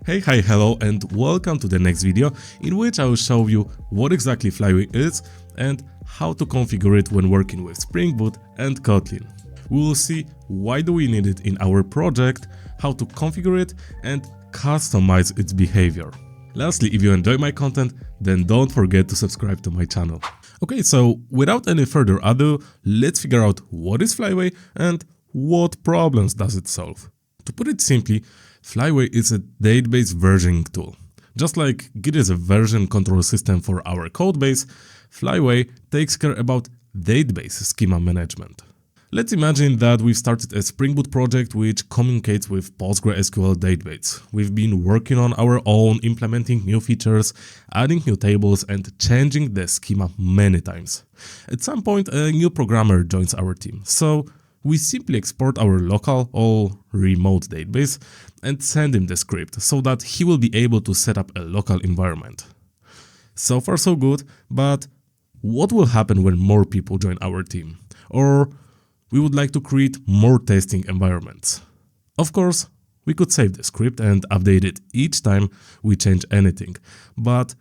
Hi, hello, and welcome to the next video, in which I will show you what exactly Flyway is and how to configure it when working with Spring Boot and Kotlin. We will see why do we need it in our project, how to configure it, and customize its behavior. Lastly, if you enjoy my content, then don't forget to subscribe to my channel. Okay, so without any further ado, let's figure out what is Flyway and what problems does it solve. To put it simply, Flyway is a database versioning tool. Just like Git is a version control system for our codebase, Flyway takes care about database schema management. Let's imagine that we've started a Spring Boot project which communicates with PostgreSQL database. We've been working on our own, implementing new features, adding new tables, and changing the schema many times. At some point, a new programmer joins our team, so we simply export our local or remote database and send him the script so that he will be able to set up a local environment. So far so good, but what will happen when more people join our team? Or we would like to create more testing environments. Of course, we could save the script and update it each time we change anything, but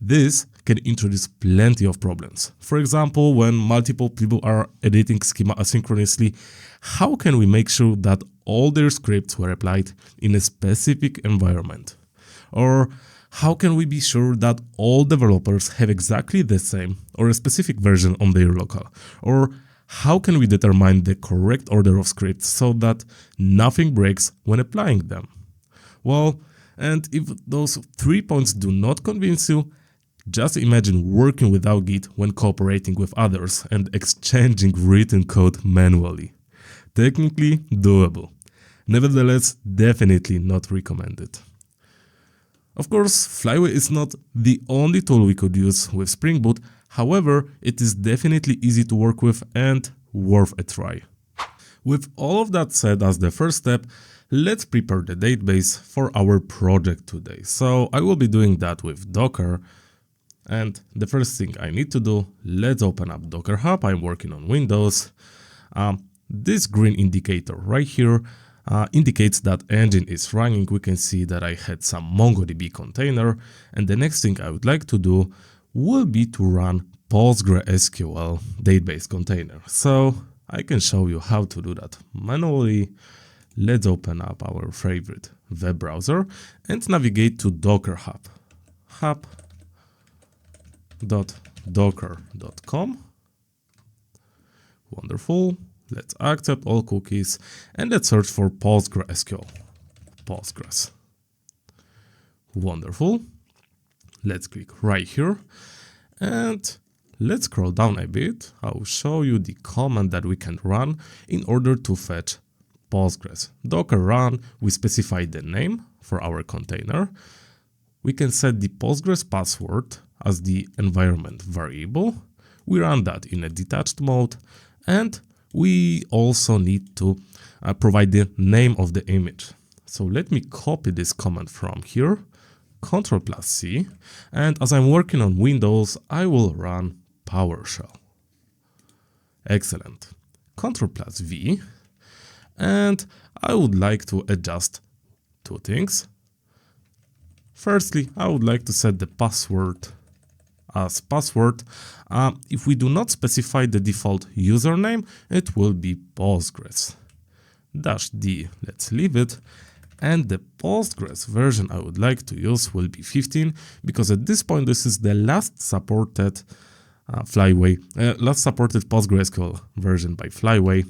this can introduce plenty of problems. For example, when multiple people are editing schema asynchronously, how can we make sure that all their scripts were applied in a specific environment? Or how can we be sure that all developers have exactly the same or a specific version on their local? Or how can we determine the correct order of scripts so that nothing breaks when applying them? Well, and if those 3 points do not convince you, just imagine working without Git when cooperating with others and exchanging written code manually. Technically doable. Nevertheless, definitely not recommended. Of course, Flyway is not the only tool we could use with Spring Boot. However, it is definitely easy to work with and worth a try. With all of that said as the first step, let's prepare the database for our project today. So I will be doing that with Docker. And the first thing I need to do, let's open up Docker Hub. I'm working on Windows. This green indicator right here indicates that engine is running. We can see that I had some MongoDB container. And the next thing I would like to do will be to run PostgreSQL database container. So I can show you how to do that manually. Let's open up our favorite web browser and navigate to Docker Hub. Hub.docker.com. Wonderful. Let's accept all cookies and let's search for PostgreSQL. Postgres. Wonderful. Let's click right here and let's scroll down a bit. I'll show you the command that we can run in order to fetch Postgres. Docker run, we specify the name for our container. We can set the Postgres password as the environment variable. We run that in a detached mode, and we also need to provide the name of the image. So let me copy this command from here, Ctrl+C, and as I'm working on Windows, I will run PowerShell. Excellent. Ctrl+V, and I would like to adjust two things. Firstly, I would like to set the password as password. If we do not specify the default username, it will be Postgres. -d, let's leave it. And the Postgres version I would like to use will be 15, because at this point, this is the last supported last supported PostgreSQL version by Flyway.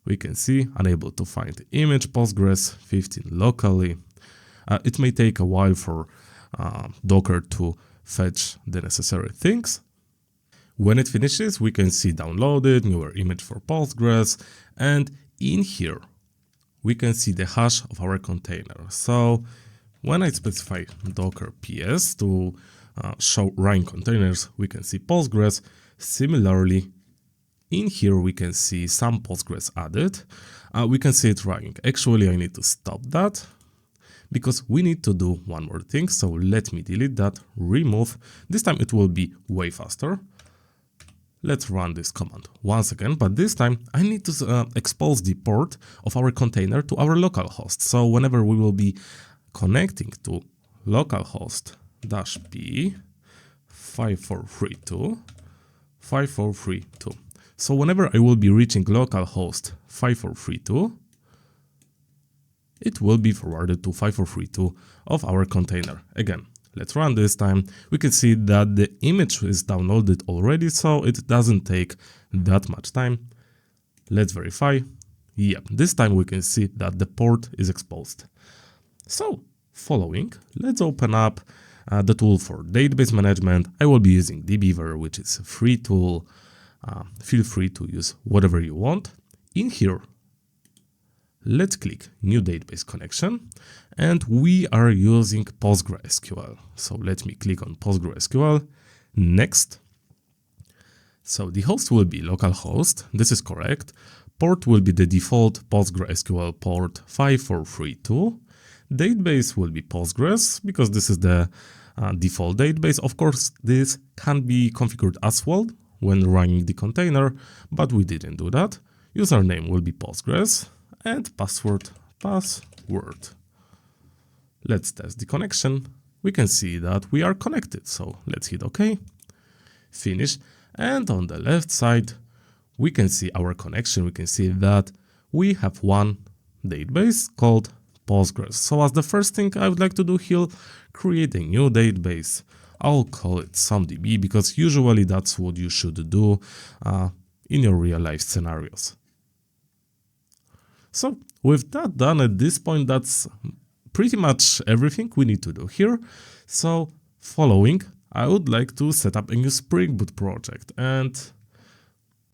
We can see unable to find image Postgres 15 locally. It may take a while for Docker to fetch the necessary things. When it finishes, we can see downloaded, newer image for Postgres, and in here, we can see the hash of our container. So when I specify docker ps to show running containers, we can see Postgres. Similarly, in here, we can see some Postgres added. We can see it running. Actually, I need to stop that, because we need to do one more thing. So let me delete that, remove. This time it will be way faster. Let's run this command once again, but this time I need to expose the port of our container to our local host. So whenever we will be connecting to localhost -p 5432. So whenever I will be reaching localhost 5432, it will be forwarded to 5432 of our container. Again, let's run this time. We can see that the image is downloaded already, so it doesn't take that much time. Let's verify. Yep, this time we can see that the port is exposed. So, following, let's open up the tool for database management. I will be using dbeaver, which is a free tool. Feel free to use whatever you want. In here, let's click New Database Connection, and we are using PostgreSQL. So let me click on PostgreSQL. Next. So the host will be localhost. This is correct. Port will be the default PostgreSQL port 5432. Database will be Postgres because this is the default database. Of course, this can be configured as well when running the container, but we didn't do that. Username will be Postgres and password. Let's test the connection. We can see that we are connected, so let's hit OK, finish, and on the left side we can see our connection. We can see that we have one database called Postgres. So as the first thing I would like to do here, create a new database. I'll call it SomeDB because usually that's what you should do in your real life scenarios. So with that done, at this point, that's pretty much everything we need to do here. So following, I would like to set up a new Spring Boot project, and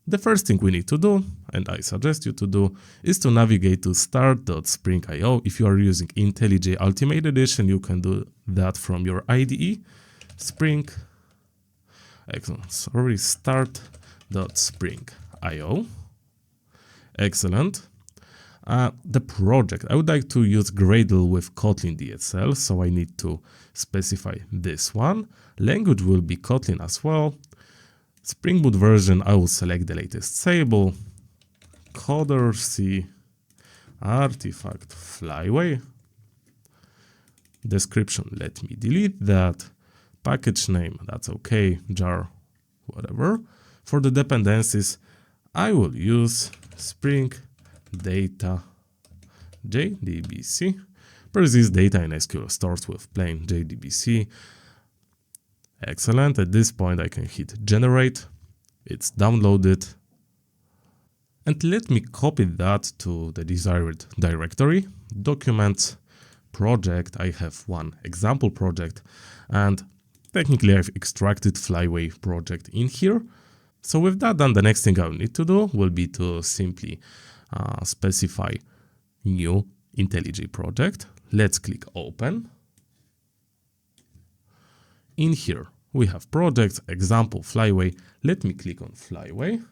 the first thing we need to do, and I suggest you to do, is to navigate to start.spring.io. If you are using IntelliJ Ultimate Edition, you can do that from your IDE. start.spring.io. Excellent. The project, I would like to use Gradle with Kotlin DSL, so I need to specify this one. Language will be Kotlin as well. Spring Boot version, I will select the latest stable. Coder C, artifact Flyway. Description, let me delete that. Package name, that's okay, jar, whatever. For the dependencies, I will use Spring Data JDBC. Persist data in SQL stores with plain JDBC. Excellent. At this point, I can hit generate. It's downloaded. And let me copy that to the desired directory. Documents, project. I have one example project, and technically I've extracted Flyway project in here. So with that done, the next thing I will need to do will be to simply specify new IntelliJ project. Let's click open. In here, we have projects, example, Flyway. Let me click on Flyway.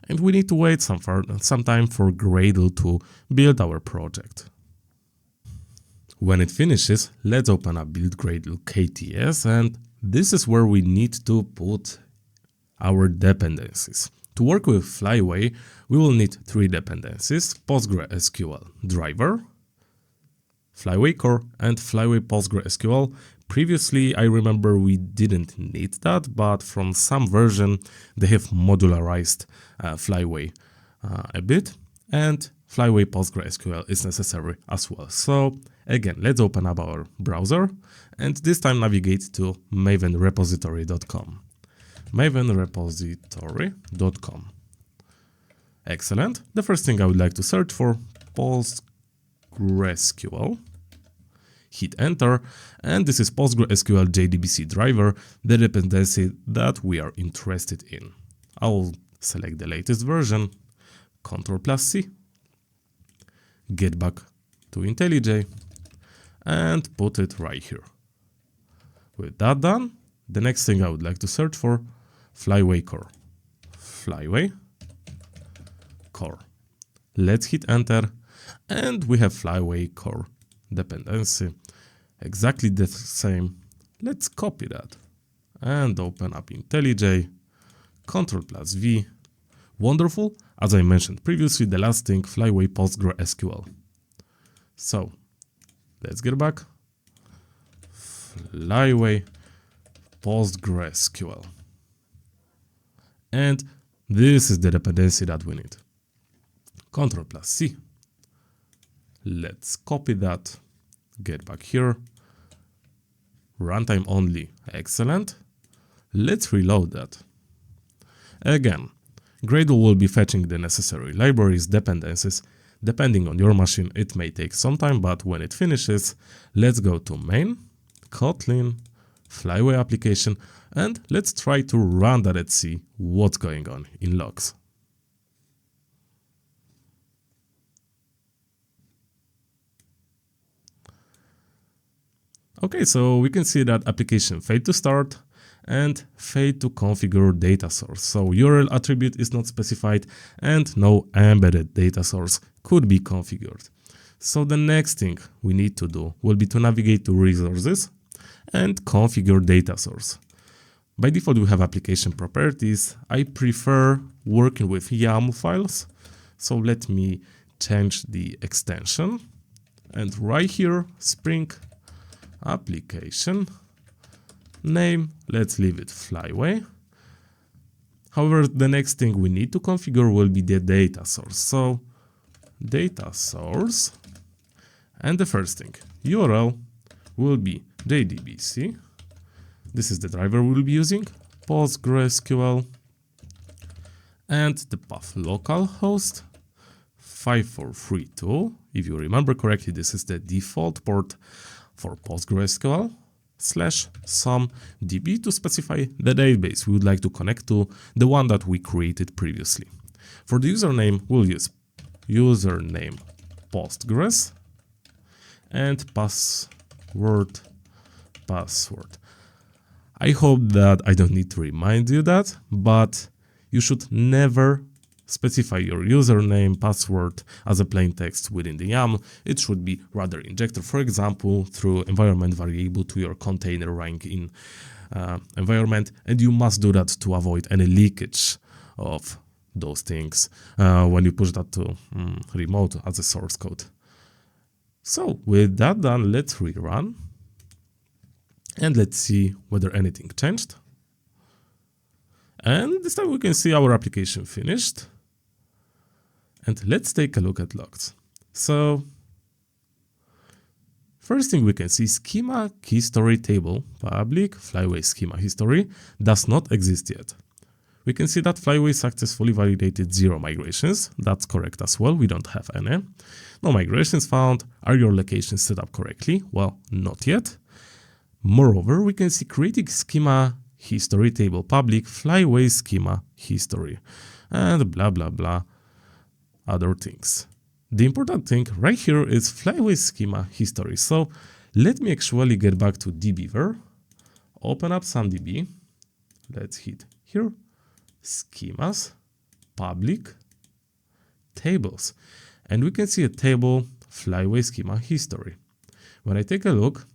And we need to wait some time for Gradle to build our project. When it finishes, let's open up Build Gradle KTS, and this is where we need to put our dependencies. To work with Flyway, we will need three dependencies: PostgreSQL driver, Flyway core, and Flyway PostgreSQL. Previously, I remember we didn't need that, but from some version, they have modularized Flyway a bit, and Flyway PostgreSQL is necessary as well. So again, let's open up our browser, and this time navigate to mavenrepository.com. mavenrepository.com. Excellent. The first thing I would like to search for, PostgreSQL. Hit enter, and this is PostgreSQL JDBC driver, the dependency that we are interested in. I'll select the latest version, Ctrl+C, get back to IntelliJ, and put it right here. With that done, the next thing I would like to search for, Flyway core. Flyway core. Let's hit enter, and we have Flyway core dependency. Exactly the same. Let's copy that and open up IntelliJ, Ctrl+V. Wonderful. As I mentioned previously, the last thing, Flyway PostgreSQL. So Let's get back. Flyway PostgreSQL. And this is the dependency that we need. Ctrl+C. Let's copy that. Get back here. Runtime only. Excellent. Let's reload that. Again, Gradle will be fetching the necessary libraries, dependencies. Depending on your machine, it may take some time, but when it finishes, let's go to main, Kotlin, Flyway application, and let's try to run that and see what's going on in logs. Okay, so we can see that application failed to start and failed to configure data source. So URL attribute is not specified and no embedded data source could be configured. So the next thing we need to do will be to navigate to resources and configure data source. By default, we have application properties. I prefer working with YAML files. So let me change the extension and right here, Spring application name, let's leave it Flyway. However, the next thing we need to configure will be the data source. So data source, and the first thing, URL will be JDBC. This is the driver we'll be using, PostgreSQL, and the path localhost 5432. If you remember correctly, this is the default port for PostgreSQL /some db to specify the database we would like to connect to, the one that we created previously. For the username, we'll use username Postgres and password. I hope that I don't need to remind you that, but you should never specify your username, password as a plain text within the YAML. It should be rather injected, for example, through environment variable to your container running in environment, and you must do that to avoid any leakage of those things when you push that to remote as a source code. So with that done, let's rerun and let's see whether anything changed. And this time we can see our application finished. And let's take a look at logs. So first thing we can see, schema history table, public Flyway schema history does not exist yet. We can see that Flyway successfully validated 0 migrations. That's correct as well. We don't have any. No migrations found. Are your locations set up correctly? Well, not yet. Moreover, we can see creating schema history table, public Flyway schema history, and blah, blah, blah, other things. The important thing right here is Flyway schema history. So let me actually get back to dbeaver, open up some DB. Let's hit here, schemas, public, tables. And we can see a table, Flyway schema history. When I take a look,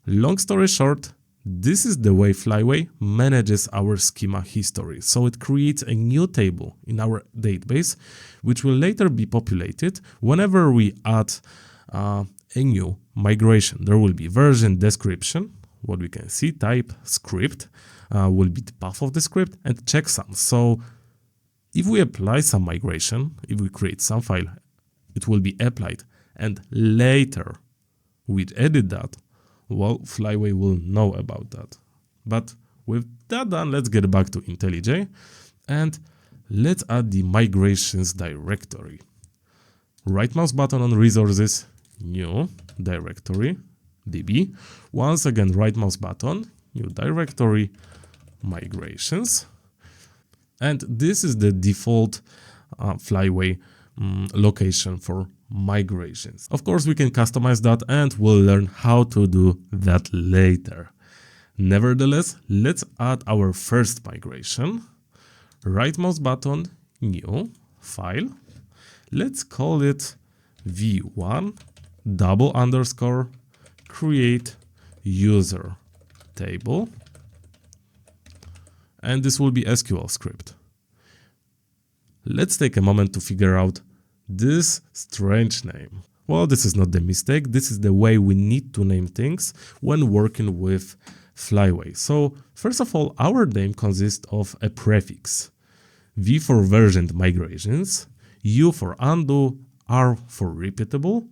long story short, this is the way Flyway manages our schema history. So it creates a new table in our database, which will later be populated whenever we add a new migration. There will be version, description, what we can see, type, script, will be the path of the script, and checksum. So if we apply some migration, if we create some file, it will be applied, and later we edit that. Well, Flyway will know about that. But with that done, let's get back to IntelliJ and let's add the migrations directory. Right mouse button on resources, new directory, db. Once again, right mouse button, new directory, migrations. And this is the default Flyway location for migrations. Of course, we can customize that and we'll learn how to do that later. Nevertheless, let's add our first migration. Right mouse button, new file. Let's call it v1 _ create user table. And this will be SQL script. Let's take a moment to figure out this strange name. Well, this is not the mistake. This is the way we need to name things when working with Flyway. So first of all, our name consists of a prefix. V for versioned migrations, U for undo, R for repeatable,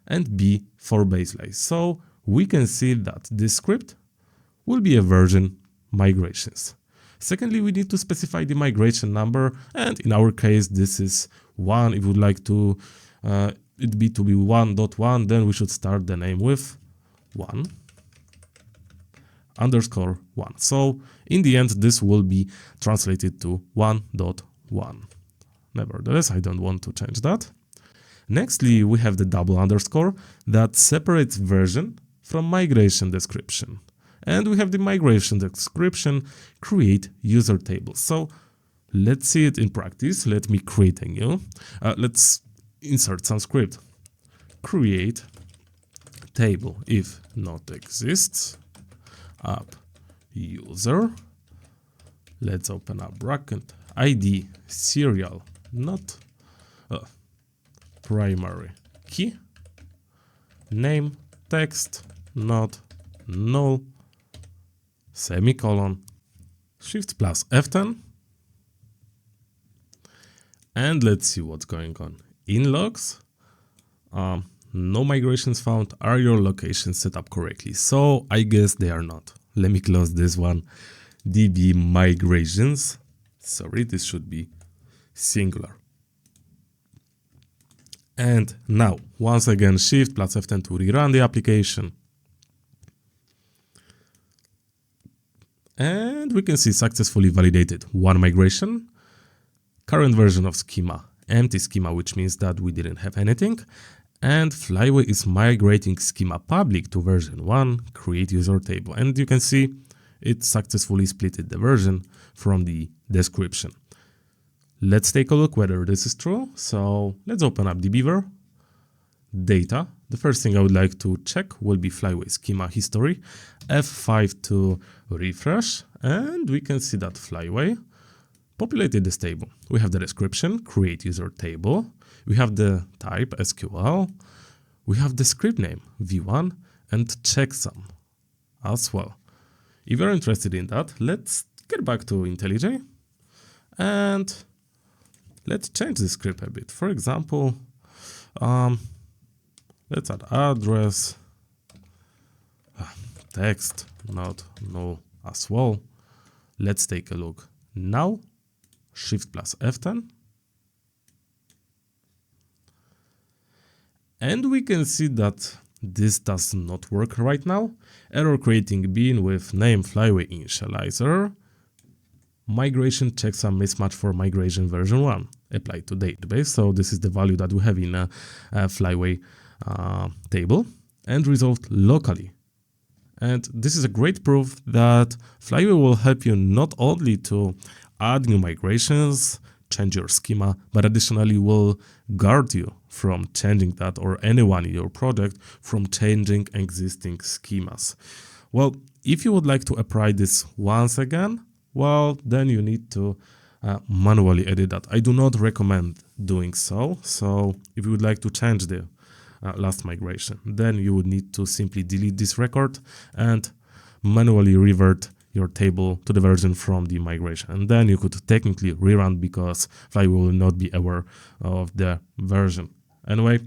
and B for baseline. So we can see that this script will be a version migrations. Secondly, we need to specify the migration number, and in our case, this is 1. If we would like to it be 1.1, then we should start the name with 1_1. So in the end, this will be translated to 1.1. Nevertheless, I don't want to change that. Nextly, we have the double underscore that separates version from migration description. And we have the migration description create user table. So let's see it in practice. Let me create a new. Let's insert some script. Create table if not exists. App user. Let's open up bracket. ID serial not primary key. Name text not null. Semicolon. Shift plus F10. And let's see what's going on. In logs, no migrations found. Are your locations set up correctly? So I guess they are not. Let me close this one. DB migrations. Sorry, this should be singular. And now, once again, Shift plus F10 to rerun the application. And we can see successfully validated one migration, current version of schema, empty schema, which means that we didn't have anything. And Flyway is migrating schema public to version 1, create user table. And you can see it successfully splitted the version from the description. Let's take a look whether this is true. So let's open up the Beaver data. The first thing I would like to check will be Flyway schema history. F5 to refresh, and we can see that Flyway populated this table. We have the description, create user table. We have the type SQL. We have the script name v1 and checksum as well. If you're interested in that, let's get back to IntelliJ and let's change the script a bit. For example, let's add address, text, not null as well. Let's take a look now. Shift plus F10. And we can see that this does not work right now. Error creating bean with name Flyway initializer. Migration checksum mismatch for migration version 1 applied to database. So this is the value that we have in a Flyway table and resolved locally. And this is a great proof that Flyway will help you not only to add new migrations, change your schema, but additionally will guard you from changing that, or anyone in your project from changing existing schemas. Well, if you would like to apply this once again, well, then you need to manually edit that. I do not recommend doing so. So if you would like to change the last migration, then you would need to simply delete this record and manually revert your table to the version from the migration. And then you could technically rerun because Flyway will not be aware of the version. Anyway,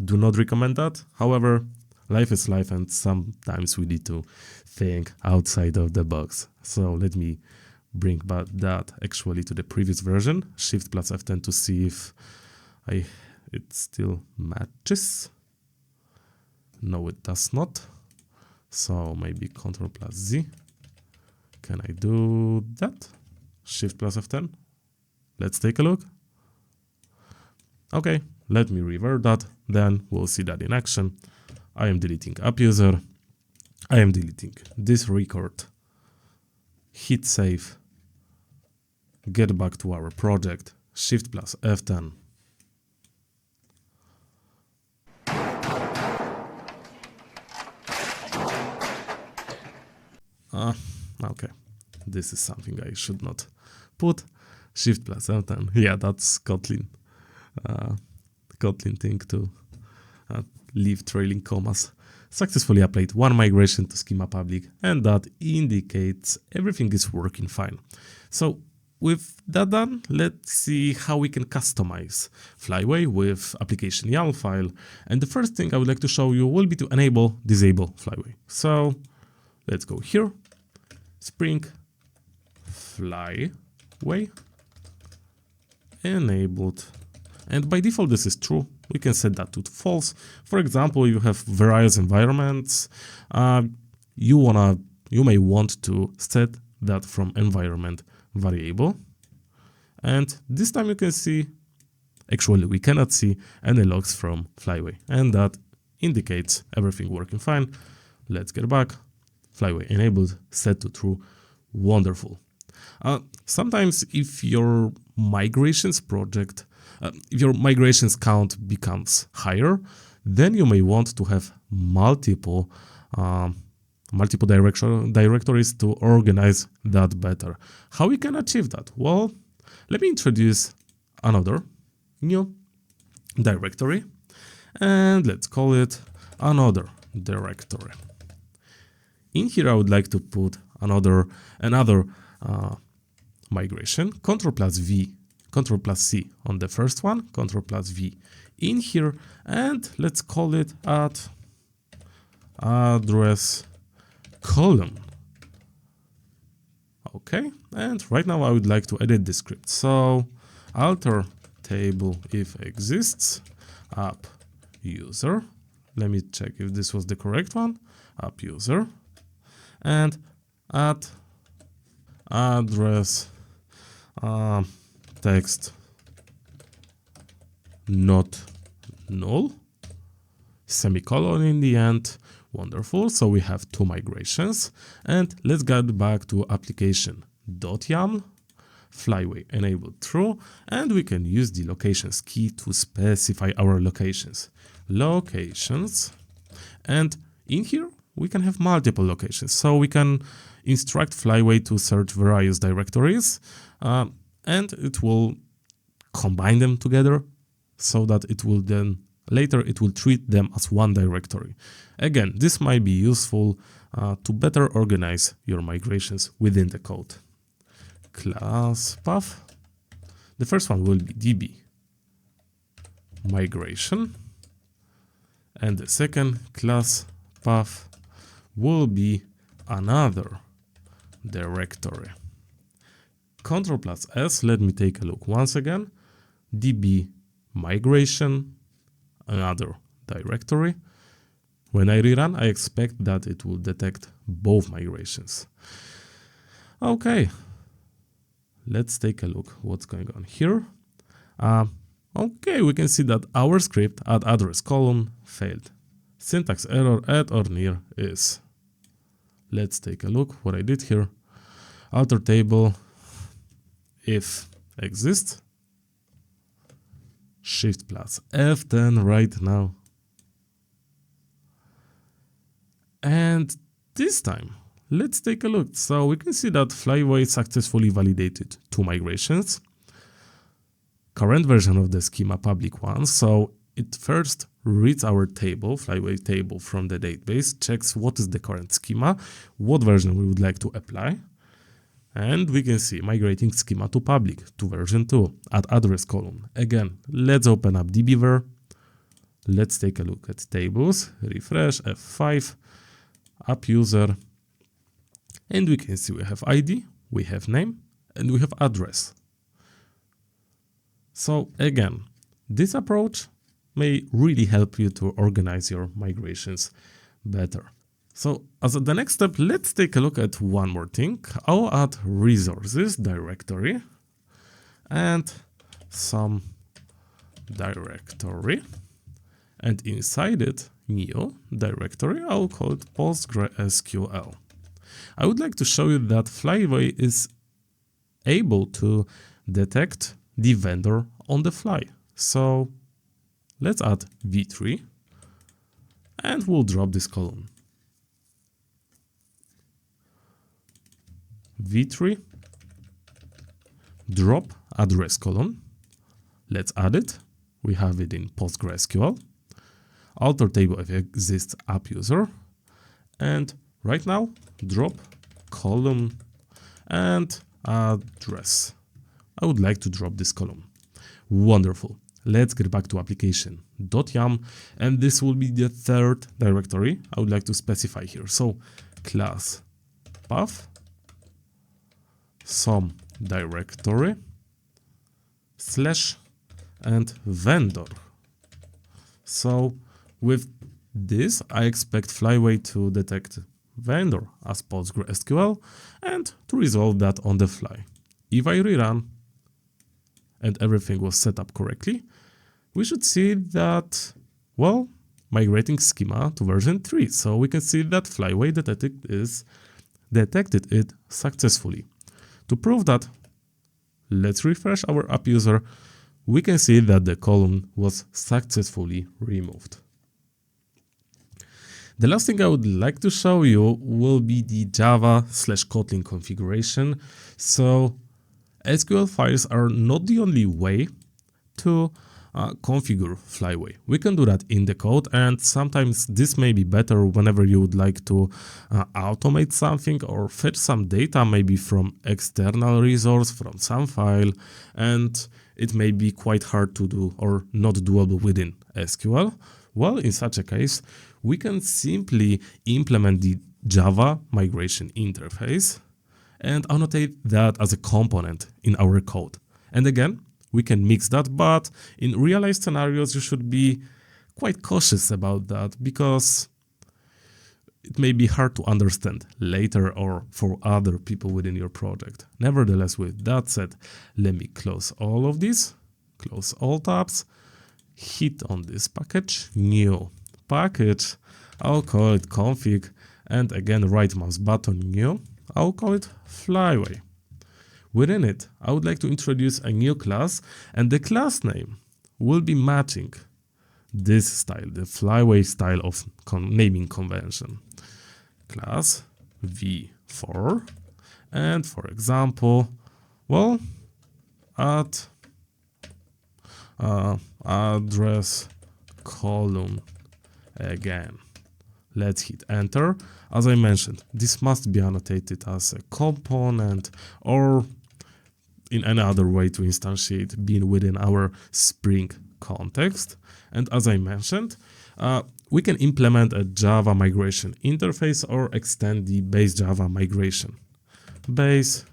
do not recommend that. However, life is life and sometimes we need to think outside of the box. So let me bring back that actually to the previous version. Shift plus F10 to see if it still matches. No, it does not. So maybe Ctrl plus Z. Can I do that? Shift plus F10. Let's take a look. Okay, let me revert that. Then we'll see that in action. I am deleting app user. I am deleting this record. Hit save. Get back to our project. Shift plus F10. Okay, this is something I should not put. Shift plus F10. Yeah, that's Kotlin. Kotlin thing to leave trailing commas. Successfully applied one migration to schema public, and that indicates everything is working fine. So with that done, let's see how we can customize Flyway with application YAML file. And the first thing I would like to show you will be to disable Flyway. So let's go here, Spring Flyway enabled. And by default, this is true. We can set that to false. For example, you have various environments. You may want to set that from environment variable. And this time you can see, actually we cannot see any logs from Flyway. And that indicates everything working fine. Let's get back. Flyway enabled, set to true. Wonderful. Sometimes if your migrations project, if your migrations count becomes higher, then you may want to have multiple directories to organize that better. How we can achieve that? Well, let me introduce another new directory, and let's call it another directory. In here, I would like to put another migration, Ctrl+C on the first one, Ctrl+V in here, and let's call it address column. Okay, and right now I would like to edit the script. So alter table if exists, app user. Let me check if this was the correct one. App user, and add address text not null, semicolon in the end. Wonderful. So we have two migrations, and let's get back to application.yaml, Flyway enabled true, and we can use the locations key to specify our locations. And in here we can have multiple locations. So we can instruct Flyway to search various directories, and it will combine them together so that it will then later it will treat them as one directory. Again, this might be useful to better organize your migrations within the code. Class path. The first one will be db migration, and the second class path will be another directory. Ctrl+S, let me take a look once again. db migration, another directory. When I rerun, I expect that it will detect both migrations. Okay, let's take a look what's going on here. Okay, we can see that our script add address column failed. Syntax error at or near is. Let's take a look what I did here. Alter table if exists. Shift+F then right now. And this time, let's take a look. So we can see that Flyway successfully validated two migrations. Current version of the schema public one. So it first reads our table, Flyway table from the database, checks what is the current schema, what version we would like to apply. And we can see migrating schema to public, to version 2, add address column. Again, let's open up dbver. Let's take a look at tables, refresh, F5, app user. And we can see we have ID, we have name, and we have address. So again, this approach may really help you to organize your migrations better. So as the next step, let's take a look at one more thing. I'll add resources directory and some directory, and inside it, new directory, I'll call it PostgreSQL. I would like to show you that Flyway is able to detect the vendor on the fly. So let's add v3 and we'll drop this column. v3 drop address column. Let's add it. We have it in PostgreSQL. alter table if exists app user, and right now drop column and address. I would like to drop this column. Wonderful. Let's get back to application.yum, and this will be the third directory I would like to specify here. So class path, some directory, slash, and vendor. So with this, I expect Flyway to detect vendor as PostgreSQL and to resolve that on the fly. If I rerun and everything was set up correctly, we should see that, well, migrating schema to version 3. So we can see that Flyway detected it successfully. To prove that, let's refresh our app user. We can see that the column was successfully removed. The last thing I would like to show you will be the Java/Kotlin configuration. So SQL files are not the only way to configure Flyway. We can do that in the code, and sometimes this may be better whenever you would like to automate something or fetch some data maybe from external resource, from some file, and it may be quite hard to do or not doable within SQL. Well, in such a case, we can simply implement the Java migration interface and annotate that as a component in our code. And again, we can mix that, but in real-life scenarios, you should be quite cautious about that because it may be hard to understand later or for other people within your project. Nevertheless, with that said, let me close all of these, close all tabs, hit on this package, new package, I'll call it config, and again, right mouse button, new, I'll call it Flyway. Within it, I would like to introduce a new class, and the class name will be matching this style, the Flyway style of naming convention. Class v4, and for example, well, at address column again. Let's hit enter. As I mentioned, this must be annotated as a component or in any other way to instantiate being within our Spring context. And as I mentioned, we can implement a Java migration interface or extend the base Java migration. Base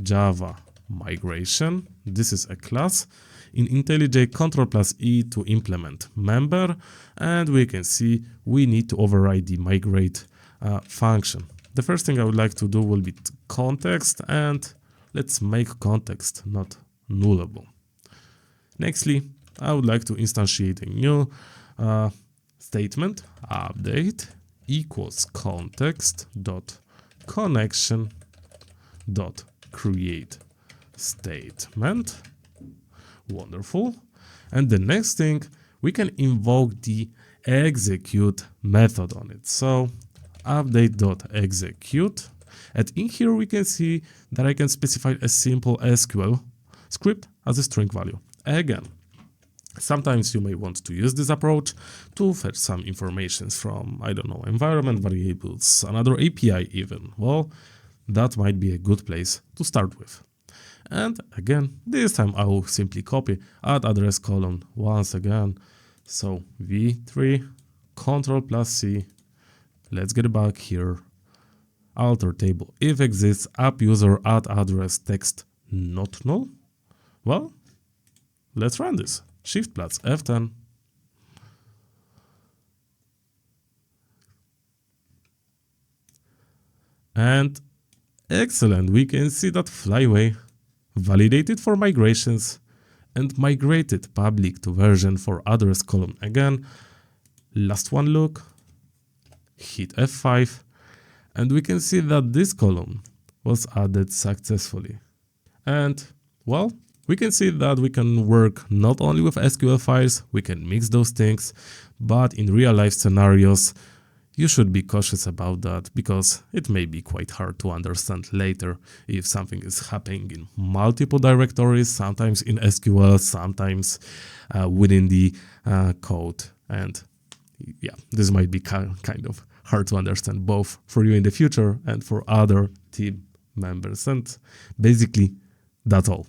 Java migration, this is a class. In IntelliJ, Ctrl+E to implement member, and we can see we need to override the migrate function. The first thing I would like to do will be context, and let's make context not nullable. Nextly, I would like to instantiate a new statement, update equals context dot connection dot create statement. Wonderful. And the next thing, we can invoke the execute method on it. So update.execute, and in here we can see that I can specify a simple SQL script as a string value. Again, sometimes you may want to use this approach to fetch some information from, I don't know, environment variables, another API even. Well, that might be a good place to start with. And again, this time I will simply copy add address column once again. So v3, Ctrl+C, let's get back here, alter table if exists app user add address text not null. Well, let's run this. Shift plus F10. And excellent, we can see that Flyway validated for migrations and migrated public to version for address column again. Last one look, hit F5, and we can see that this column was added successfully. And well, we can see that we can work not only with SQL files, we can mix those things, but in real life scenarios, you should be cautious about that because it may be quite hard to understand later if something is happening in multiple directories, sometimes in SQL, sometimes within the code. And yeah, this might be kind of hard to understand both for you in the future and for other team members. And basically, that's all.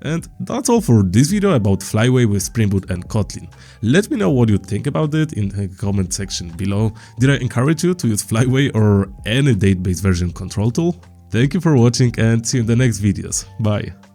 And that's all for this video about Flyway with Spring Boot and Kotlin. Let me know what you think about it in the comment section below. Did I encourage you to use Flyway or any database version control tool? Thank you for watching and see you in the next videos. Bye!